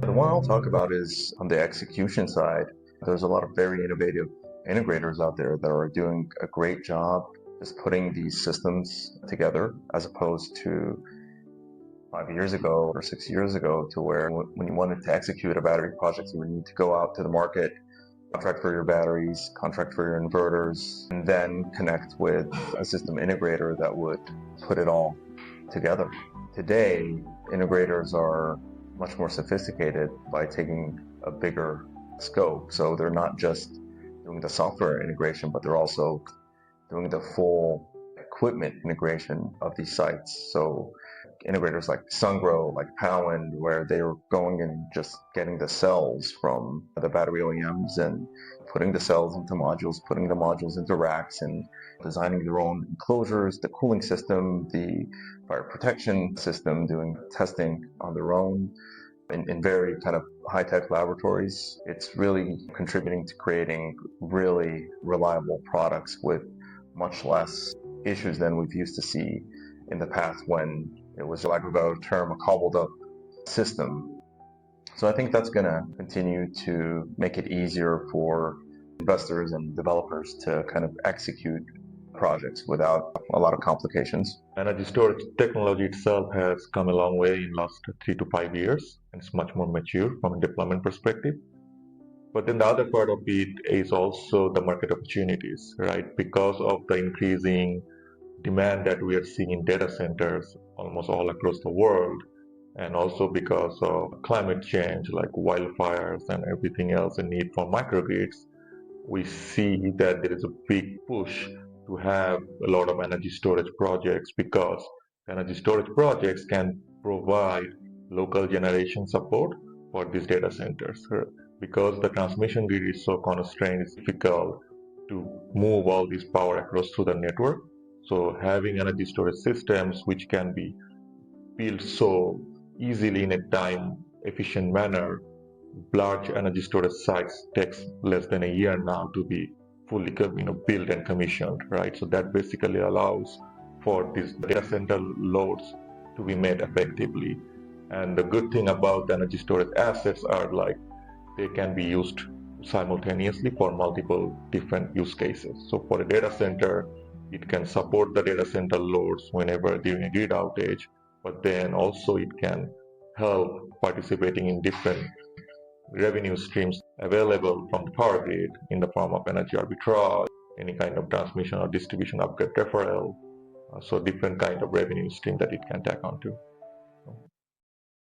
The one I'll talk about is on the execution side. There's a lot of very innovative integrators out there that are doing a great job just putting these systems together, as opposed to 5 years ago or 6 years ago, to where when you wanted to execute a battery project, you would need to go out to the market, contract for your batteries, contract for your inverters, and then connect with a system integrator that would put it all together. Today, integrators are much more sophisticated by taking a bigger scope. So they're not just doing the software integration, but they're also doing the full equipment integration of these sites. So integrators like Sungrow, like Powen, where they were going and just getting the cells from the battery OEMs and putting the cells into modules, putting the modules into racks, and designing their own enclosures, the cooling system, the fire protection system, doing testing on their own in very kind of high-tech laboratories. It's really contributing to creating really reliable products with much less issues than we've used to see in the past, when it was, for lack of a better term, a cobbled up system. So I think that's going to continue to make it easier for investors and developers to kind of execute projects without a lot of complications. Energy storage technology itself has come a long way in the last 3 to 5 years, and it's much more mature from a deployment perspective. But then the other part of it is also the market opportunities, right? Because of the increasing demand that we are seeing in data centers almost all across the world, and also because of climate change like wildfires and everything else, and need for microgrids, we see that there is a big push to have a lot of energy storage projects, because energy storage projects can provide local generation support for these data centers. Because the transmission grid is so constrained, it's difficult to move all this power across through the network. So having energy storage systems which can be built so easily in a time efficient manner, large energy storage sites takes less than a year now to be fully built and commissioned, right? So that basically allows for these data center loads to be made effectively. And the good thing about the energy storage assets are like they can be used simultaneously for multiple different use cases. So for a data center, it can support the data center loads whenever during a grid outage, but then also it can help participating in different revenue streams available from the power grid in the form of energy arbitrage, any kind of transmission or distribution upgrade referral, so different kind of revenue stream that it can tap onto.